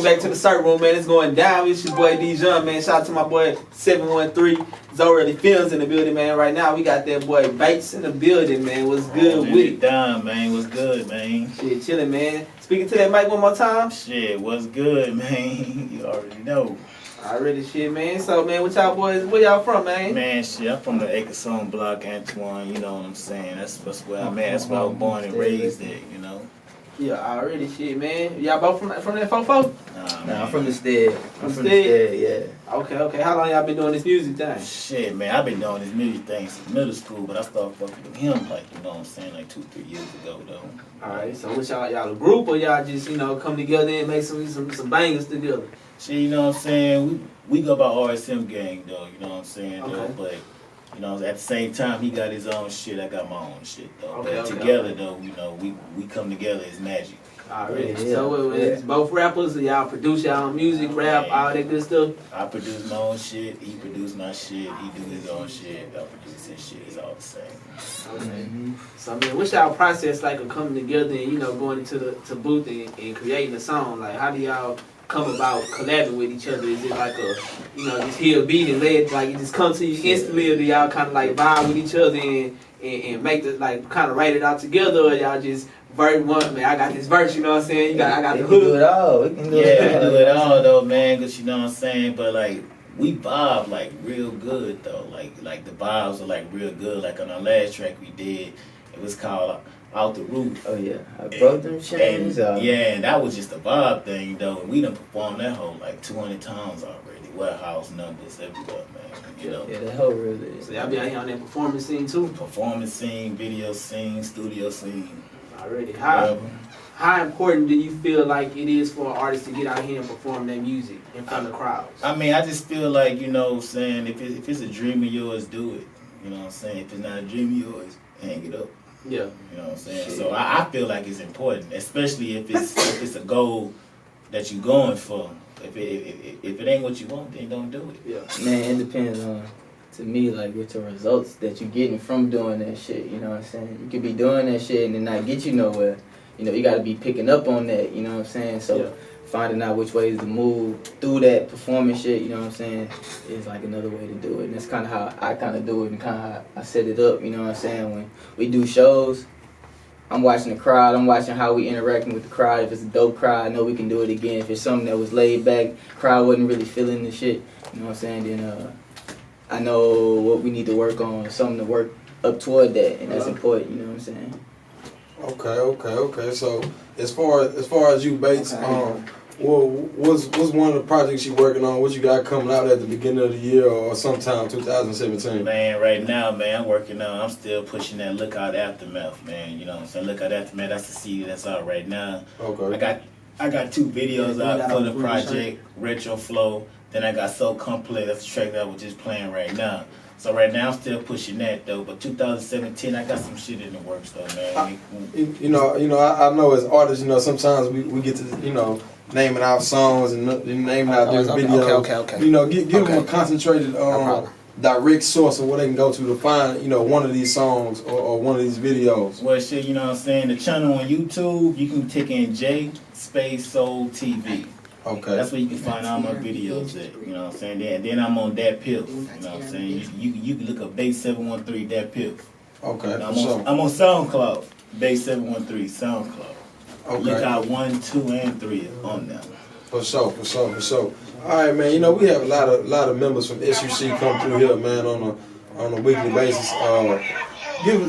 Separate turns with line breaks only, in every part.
Back to the circle room, man. It's going down. It's your boy Dijon, man. Shout out to my boy 713. Zorelli FilmZ in the building, man. Right now, we got that boy Bates in the building, man. What's good with it?
Down, man. What's good, man?
Shit, chilling, man. Speaking to that mic one more time.
Shit, what's good, man? You already know.
Already, shit, man. So, man, what y'all boys? Where y'all from, man?
Man, shit, I'm from the Acre block, Antoine. You know what I'm saying? That's where I'm at. That's where I was born and raised at. You know.
Yeah, already, shit, man. Y'all both from that fofo?
Nah, I'm from the stead.
I'm from the stead,
yeah.
Okay. How long y'all been doing this music thing?
Shit, man, I've been doing this music thing since middle school, but I started fucking with him, like, you know what I'm saying, like 2-3 years ago, though.
Alright, so what y'all a group or y'all just, you know, come together and make some bangers together?
Shit, you know what I'm saying? We go by RSM gang, though, you know what I'm saying,
okay.
though, but... You know, at the same time, he got his own shit, I got my own shit, though.
Okay,
but together, though, you know, we come together as magic.
Alright, so it's both rappers, y'all produce your own music, rap, all that good stuff?
I produce my own shit, he produce my shit, he do his own shit, I produce his shit, it's all the same.
Okay. So, man, what's y'all process like of coming together and, you know, going into the booth and creating a song? Like, how do y'all come about collabing with each other? Is it like a, you know, just hear a beat and let it, like, it just come to you instantly, or do y'all kind of like vibe with each other and make the, like, kind of write it out together, or y'all just verse one, man, I got this verse, you know what I'm saying? I got the hook.
We can do it all. We can do
it all, though, man, because you know what I'm saying, but like, we vibe like real good, though. Like the vibes are like real good. Like on our last track we did, it was called Out the Roof.
Oh yeah, I broke them chains out.
Yeah, and that was just a vibe thing, though. And we done performed that whole like 200 times already. Warehouse numbers everywhere, man. You know.
Yeah, that whole really.
So y'all be out here on that performance scene too.
Performance scene, video scene, studio scene.
Already. How important do you feel like it is for an artist to get out here and perform their music in front of crowds? I
mean, I just feel like, you know what I'm saying, if it's a dream of yours, do it. You know what I'm saying? If it's not a dream of yours, hang it up.
Yeah.
You know what I'm saying? So I feel like it's important, especially if it's a goal that you're going for. If it ain't what you want, then don't do it.
Yeah.
Man, it depends on, to me, like with the results that you're getting from doing that shit. You know what I'm saying? You could be doing that shit and then not get you nowhere. You know, you got to be picking up on that, you know what I'm saying? So finding out which ways to move through that performance shit, you know what I'm saying, is like another way to do it. And that's kind of how I kind of do it and kind of how I set it up, you know what I'm saying? When we do shows, I'm watching the crowd, I'm watching how we interacting with the crowd. If it's a dope crowd, I know we can do it again. If it's something that was laid back, crowd wasn't really feeling the shit, you know what I'm saying, then I know what we need to work on, something to work up toward that, and that's important, you know what I'm saying?
Okay. So as far as you, Bates, what's one of the projects you working on? What you got coming out at the beginning of the year or sometime 2017?
Man, right now, man, I'm still pushing that Lookout Aftermath, man. You know what I'm saying? Lookout Aftermath, that's the CD that's out right now.
Okay.
I got 2 videos out for the project, Retro Flow. Then I got So Complex, that's the track that I was just playing right now. So right now I'm still pushing that though, but 2017 I got some shit in the works though, man.
I know as artists, you know, sometimes we get to, you know, naming our songs and naming our different videos.
Okay.
You know, give them a concentrated direct source of where they can go to find, you know, one of these songs or one of these videos.
Well, shit, you know what I'm saying? The channel on YouTube, you can take in J Space Soul TV.
Okay.
That's where you can find all my videos at, you know what I'm saying? Then I'm on Dat Piff, you know what I'm saying? You can look up Bass 713, Dat Piff.
Okay,
I'm on SoundCloud, Bass 713, SoundCloud.
Okay.
Look out 1, 2, and 3 on them.
For sure. All right, man. You know, we have a lot of members from SUC come through here, man, on a weekly basis.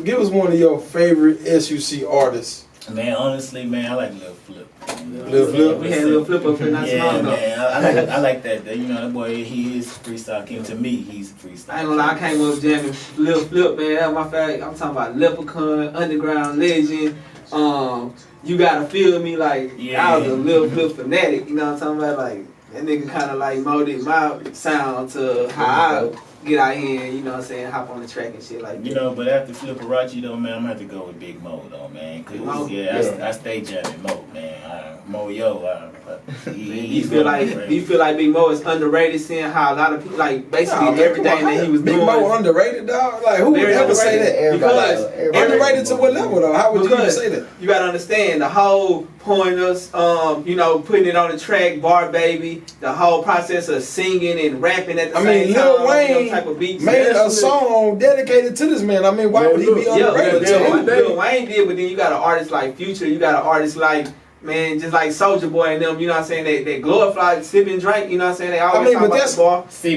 Give us one of your favorite SUC artists.
Man, honestly, man, I like Lil Flip.
Lil Flip?
We had Lil Flip up here not so long ago.
Man, I like that. You know, that boy, he is freestyle king. To me, he's a freestyle.
I ain't gonna lie, I came up jamming Lil Flip, man. That's my favorite. I'm talking about Leprechaun, Underground Legend. You Gotta Feel Me, like, I was a Lil Flip fanatic, you know what I'm talking about? Like, that nigga kind of like molded my sound to how I get out here and, you know what I'm saying, hop on the track and shit like that.
You know, but after Flipperachi though, man, I'm gonna have to go with Big Mo though, man. Cause I stay jamming Mo, man.
You feel like Big Mo is underrated, seeing how a lot of people, like, basically everything that he was doing.
Big Mo underrated, dog? Like, who would ever say that?
Because
underrated to what level, though? How would you even say that?
You gotta understand, the whole pointers, putting it on the track, Bar Baby, the whole process of singing and rapping at the same time.
Lil Wayne
type of beats.
made a song dedicated to this man. I mean, why would he be on the radio?
Lil Wayne did, but then you got an artist like Future, you got an artist like, man, just like Soulja Boy and them, you know what I'm saying? They glorify sip and drink, you know what I'm saying? They always talk about the bar.
See,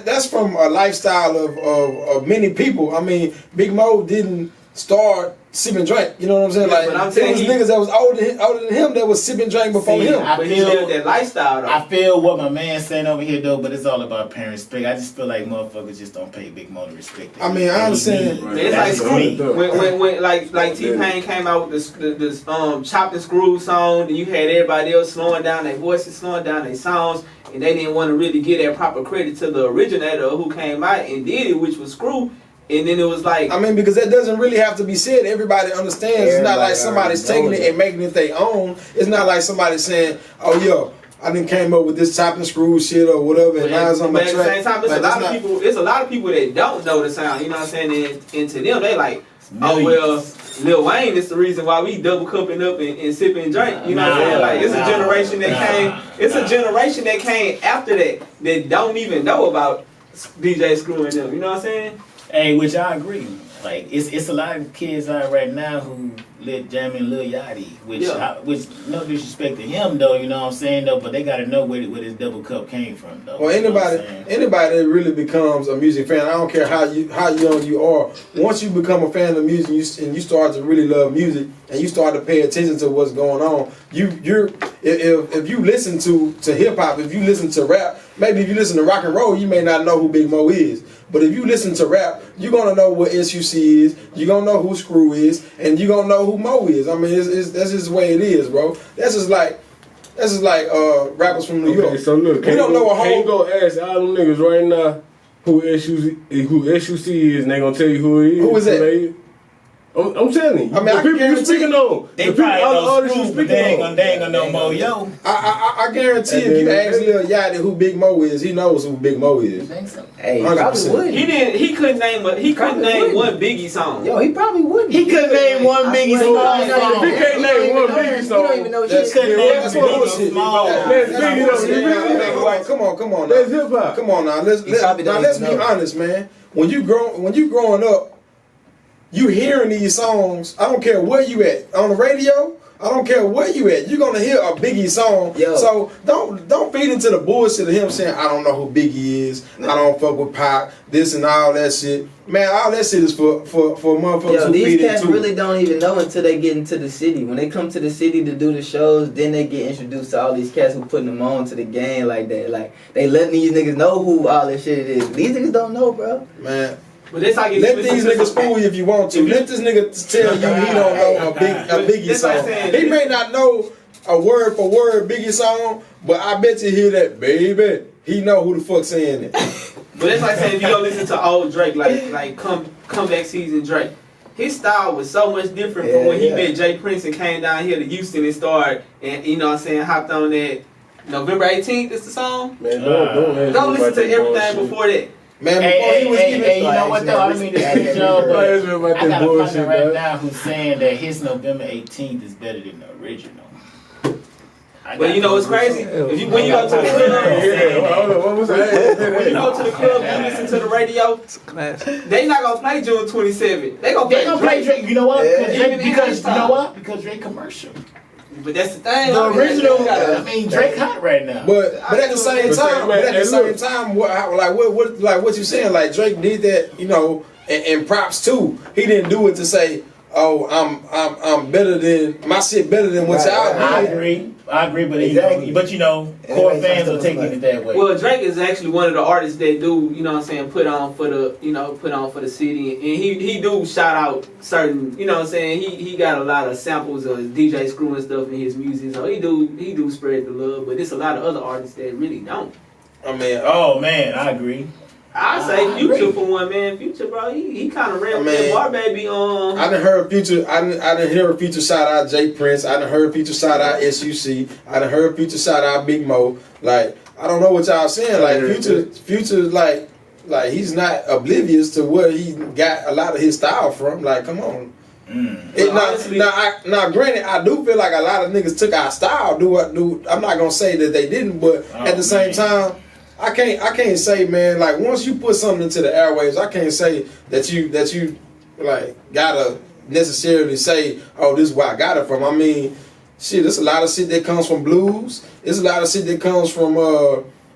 that's from a lifestyle of many people. I mean, Big Mo didn't start sip and drink, you know what I'm saying? Like,
but I'm saying
there was niggas that was older than him that was sip and drink before him.
But he lived that lifestyle though.
I feel what my man's saying over here though, but it's all about parent respect. I just feel like motherfuckers just don't pay Big Mo the respect.
I mean, I understand.
Right. It's like Screw. When like T-Pain came out with this Chopped and Screw song, and you had everybody else slowing down their voices, slowing down their songs, and they didn't want to really give that proper credit to the originator who came out and did it, which was Screw. And then it was like,
I mean, because that doesn't really have to be said. Everybody understands. It's not like somebody's taking it and making it their own. It's not like somebody saying, "Oh, yo, I done came up with this Chopped and Screw shit or whatever." And now it's on my track.
At the same time, it's a lot of people that don't know the sound. You know what I'm saying? And to them, they like, oh well, Lil Wayne is the reason why we double cupping up and sipping and drink. You know what I'm saying? Like it's a generation that came. It's a generation that came after that don't even know about DJ Screw and them. You know what I'm saying?
Hey, which I agree. Like it's a lot of kids out right now who jamming Lil Yachty, which no disrespect to him though, you know what I'm saying though, but they gotta know where this double cup came from though.
Well, anybody that really becomes a music fan, I don't care how young you are. Once you become a fan of music and you start to really love music and you start to pay attention to what's going on, if you listen to hip hop, if you listen to rap, maybe if you listen to rock and roll, you may not know who Big Mo is. But if you listen to rap, you're gonna know what SUC is, you're gonna know who Screw is, and you're gonna know who Mo is. I mean, that's just the way it is, bro. That's just like rappers from New York.
So look,
we don't know a whole.
Can't go ask all them niggas right now who SUC is, and they gonna tell you who he is.
Who is that?
I'm telling you.
I mean,
the people you speaking on.
They probably know Screw, but they ain't gonna know Mo. Yo,
I guarantee if you ask Lil Yachty who Big Mo is, he knows who Big Mo is.
You think so? Hey, he probably would.
He couldn't name one Biggie song.
Yo, he probably wouldn't.
He couldn't name one Biggie song.
He can't name one Biggie song.
You don't even know what
That's
shit.
Come on.
That's hip hop.
Come on now. Let's be honest, man. When you growing up, you hearing these songs. I don't care where you at on the radio. I don't care where you at. You're gonna hear a Biggie song. Yo. So don't feed into the bullshit of him saying I don't know who Biggie is. I don't fuck with Pac. This and all that shit. Man, all that shit is for motherfuckers who feed into it.
These cats really don't even know until they get into the city. When they come to the city to do the shows, then they get introduced to all these cats who putting them on to the game like that. Like they letting these niggas know who all this shit is. These niggas don't know, bro.
Man.
But that's like
let these niggas fool you if you want to. Let this nigga tell you he don't know a Biggie song. He may not know a word for word Biggie song, but I bet you hear that, baby. He know who the fuck saying it.
But it's like saying if you go listen to old Drake, like comeback season Drake, his style was so much different from when he met Jay Prince and came down here to Houston and started, and you know what I'm saying, hopped on that November 18th is the song.
Man, don't
listen to everything before that.
Man, before he was even
you know what though? I mean, I got a partner right now who's saying that his November 18th is better than the original.
But you know what's crazy? When you go to the club, when you go to the club and you listen to the radio, they not gonna play June 27th. They gonna play
Drake. You know what? Because Drake commercial.
But that's the thing.
The original, I mean, Drake hot right now.
But at the same time, what you saying? Like Drake did that, you know, and props too. He didn't do it to say, "Oh, I'm better than my shit, better than what y'all."
I agree, but you know, core fans are taking it that way.
Well, Drake is actually one of the artists that do, you know what I'm saying, put on for the city, and he do shout out certain, you know what I'm saying, he got a lot of samples of DJ Screw and stuff in his music, so he do spread the love, but there's a lot of other artists that really don't.
I mean,
I agree.
I say Future for one, man. Future, bro, he kind of ran with Bar Baby. I
done heard Future. I done heard Future shout out Jay Prince. I done heard Future shout out SUC. I done heard Future shout out Big Mo. Like I don't know what y'all saying. Like Future, like he's not oblivious to where he got a lot of his style from. Like, come on. Now, granted, I do feel like a lot of niggas took our style. I'm not gonna say that they didn't, but at the same time, I can't say, man, like once you put something into the airwaves, I can't say that you like gotta necessarily say, oh, this is where I got it from. I mean, shit, there's a lot of shit that comes from blues. There's a lot of shit that comes from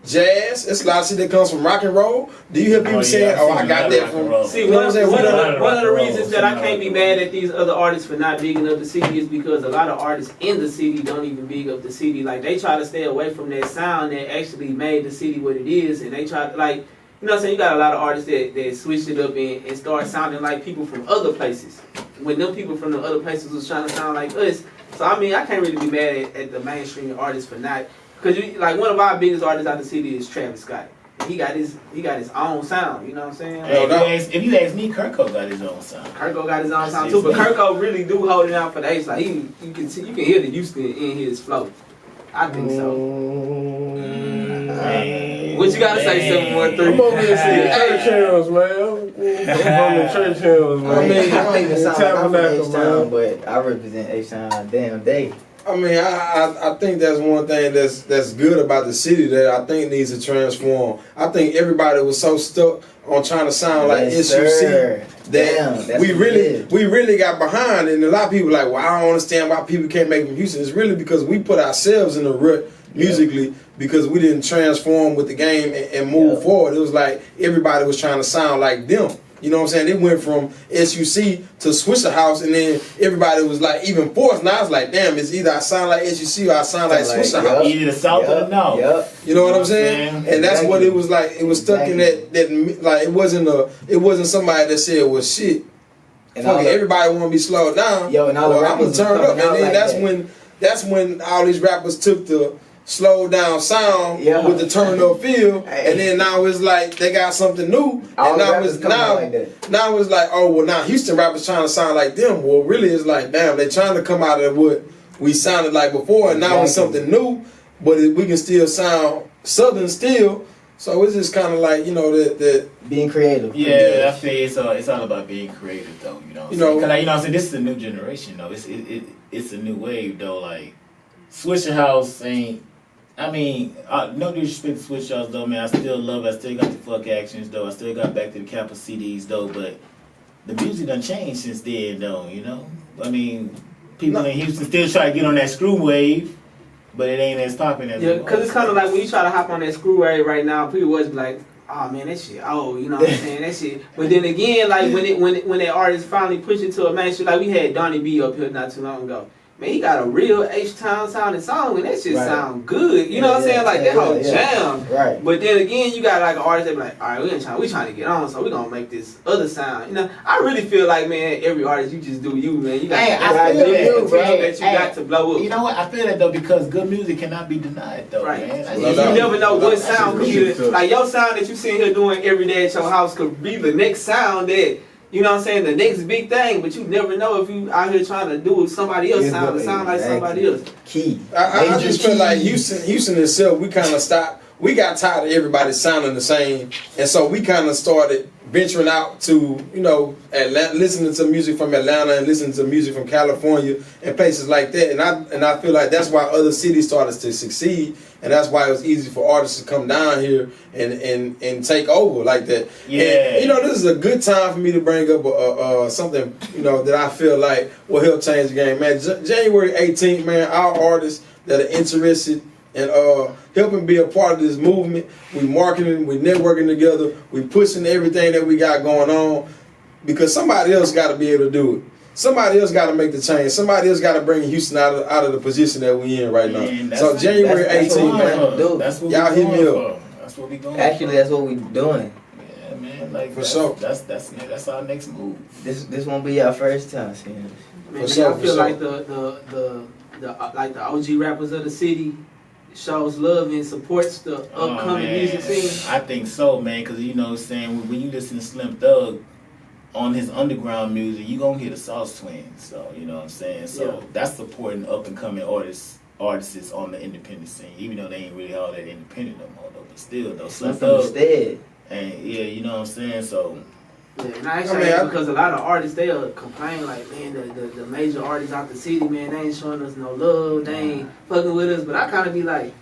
jazz. It's a lot of shit that comes from rock and roll. Do you hear people saying, "Oh, I got that from"?
See, one of the reasons that I can't be mad at these other artists for not bigging up the city is because a lot of artists in the city don't even big up the city. Like they try to stay away from that sound that actually made the city what it is, and they try to like, you know what I'm saying? You got a lot of artists that switched it up and start sounding like people from other places. When them people from the other places was trying to sound like us. So I mean, I can't really be mad at the mainstream artists for not. Cause like one of our biggest artists out the city is Travis Scott. He got his own sound. You know what I'm saying?
Hey, if you ask me, Kirko got his own sound.
Kirko got his own sound too, but Kirko really do hold it down for the H. Like you can hear the Houston in his flow. I think so. What you gotta say, 713?
I'm over here seeing church hymns, man. I'm on the church hymns, man.
I mean, I don't even sound like I'm from H-Town, but I represent H-Town damn day.
I mean, I think that's one thing that's good about the city that I think needs to transform. I think everybody was so stuck on trying to sound like SUC that we really got behind, and a lot of people like, well, I don't understand why people can't make from Houston. It's really because we put ourselves in the rut musically because we didn't transform with the game and move forward. It was like everybody was trying to sound like them. You know what I'm saying? They went from SUC to Swisher House, and then everybody was like even forced. Now it's like, damn, it's either I sound like SUC or I sound like Swisher House.
Either the South or the North.
You know what I'm saying? And that's what it was like. It was stuck in that like it wasn't somebody that said, well, shit. And everybody want to be slowed down.
And all the rappers
turned up, and then that's when all these rappers took the slow down sound with the turn up feel, and then now it's like they got something new, and now it's like, oh well, now Houston rappers trying to sound like them. Well, really it's like, damn, they trying to come out of what we sounded like before, and now it's something new, but we can still sound Southern still. So it's just kind of like, you know, that
being creative.
Yeah, I feel it's all about being creative though. You know, because I'm saying this is a new generation though. It's a new wave though. Like Swisher House ain't. I mean, no disrespect to Switch House though, man. I still love it. I still got the fuck actions though. I still got back to the Kappa CDs though. But the music done changed since then though, you know? I mean, people in Houston still try to get on that screw wave, but it ain't as popping as it was.
Because it's kind of like when you try to hop on that screw wave right now, people was like, oh man, that shit, you know what I'm saying? That shit. But then again, like when that artist finally push it to a mainstream, like we had Donnie B up here not too long ago. Man, he got a real H-Town sounding song, and that shit sound good. You know what I'm saying? Like, that whole jam.
Right.
But then again, you got like an artist that be like, all right, we trying to get on, so we gonna make this other sound. You know, I really feel like, man, every artist, you just do you, man. You got that you got to blow up.
You know what? I feel that, though, because good music cannot be denied, though,
right.
man.
You never know what sound could be. Like, your sound that you sitting here doing every day at your house could be the next sound that, you know what I'm saying, the next big thing, but you never know if you out here trying to do somebody else sound like somebody else.
Key.
I just feel like Houston itself, we kind of stopped. We got tired of everybody sounding the same, and so we kind of started venturing out to, you know, Atlanta, listening to music from Atlanta and listening to music from California and places like that. And I feel like that's why other cities started to succeed, and that's why it was easy for artists to come down here and take over like that.
Yeah.
And, you know, this is a good time for me to bring up something, you know, that I feel like will help change the game, man. January 18th, man, our artists that are interested and helping be a part of this movement. We marketing, we networking together, we pushing everything that we got going on, because somebody else got to be able to do it. Somebody else got to make the change. Somebody else got to bring Houston out of the position that we in right now. So January 18th, man,
that's what
y'all hit me up.
That's what we going.
Actually, that's what we doing.
Yeah, man. Like
for sure.
That's our next move.
This won't be our first time seeing this.
Man, I feel like the OG rappers of the city shows love and supports the upcoming music scene?
I think so, man, because, you know what I'm saying, when you listen to Slim Thug on his underground music, you going to hear the Sauce Twins, so, you know what I'm saying? So that's supporting up-and-coming artists on the independent scene, even though they ain't really all that independent no more, though, but still, though, Slim Thug, and yeah, you know what I'm saying, so
Yeah, and I actually because a lot of artists they'll complain like, man, the major artists out the city, man, they ain't showing us no love, they ain't fucking with us. But I kind of be like,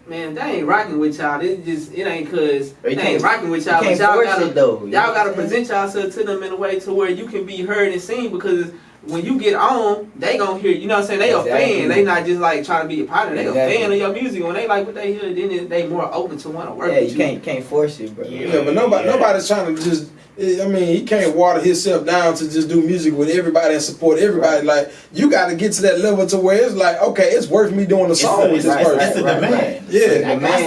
man, they ain't rocking with y'all. It ain't cause they ain't rocking with y'all. But y'all gotta present yourself to them in a way to where you can be heard and seen because when you get on, they gonna hear you. You know what I'm saying? They a fan. They not just like trying to be a partner. They a fan of your music. When they like what they hear, then they more open to want to work with you.
Yeah, you can't force it, bro.
Yeah, but nobody's trying to just. I mean, he can't water himself down to just do music with everybody and support everybody. Like, you got to get to that level to where it's like, okay, it's worth me doing a song with this person.
It's a demand.
Yeah,
I got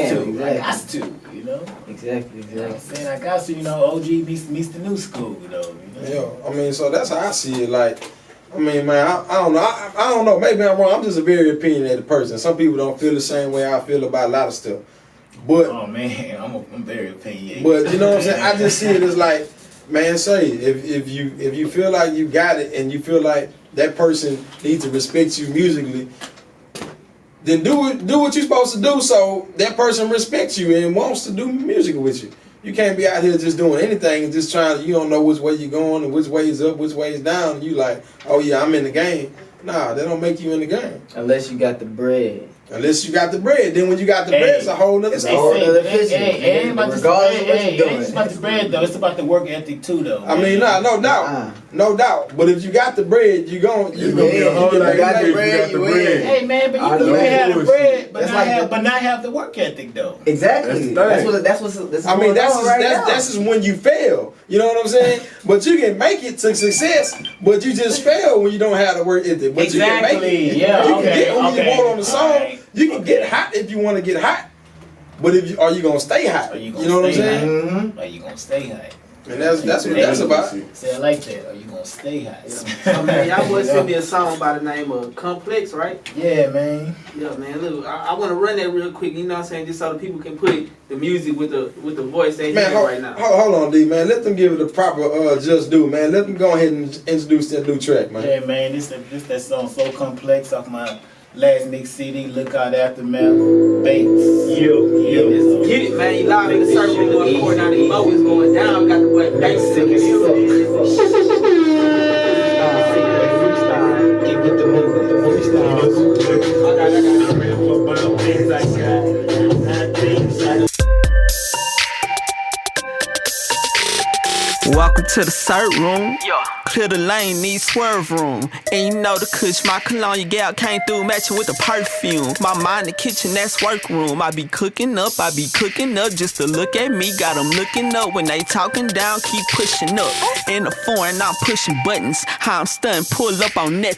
to, you know.
Exactly.
You know what I'm saying? I got to, you know, OG meets the new school, you know.
Yeah, I mean, so that's how I see it. Like, I mean, man, I don't know. I don't know. Maybe I'm wrong. I'm just a very opinionated person. Some people don't feel the same way I feel about a lot of stuff. But
oh man, I'm very opinionated.
But you know what I'm saying? I just see it as like, man, say if you feel like you got it and you feel like that person needs to respect you musically, then do what you're supposed to do so that person respects you and wants to do music with you. You can't be out here just doing anything and just trying. You don't know which way you're going and which way is up, which way is down. And you like, oh yeah, I'm in the game. Nah, that don't make you in the game.
Unless you got the bread.
Unless you got the bread. Then when you got the bread, it's a whole nother story.
It ain't about the bread though. It's about the work ethic too though.
I mean, no doubt. No doubt. But if you got the bread, you gonna be a whole lot.
You got the bread, you win.
Hey man, but you can have the bread, but not have the work ethic though.
Exactly. That's what's
I mean, that's just when you fail. You know what I'm saying? But you can make it to success, but you just fail when you don't have the work ethic. But you can make it.
Yeah,
you can get who you want on the song. You can get hot if you want to get hot, but are you gonna stay hot? You know what I'm saying?
Mm-hmm. Are you gonna stay hot?
And that's what that's about.
Say it like that. Are you gonna stay hot?
So man, y'all boys sent me a song by the name of Complex, right?
Yeah, man.
Yeah, man. Look, I want to run that real quick. You know what I'm saying? Just so the people can put the music with the voice they hear right now.
Hold on, D, man. Let them give it a proper just do, man. Let them go ahead and introduce that new track, man.
Yeah, man. This that song So Complex off my last mix CD, Look Out Aftermath, Bates.
Let's get it, man. You live in the circle, going 494 is going down. We got the boy Bates in the
Welcome to the cert room. Clear the lane, need swerve room. And you know the kush, my cologne, your gal came through matching with the perfume. My mind the kitchen, that's workroom. I be cooking up just to look at me. Got them looking up when they talking down, keep pushing up. In the foreign, I'm pushing buttons. How I'm stunned, pull up on nothing.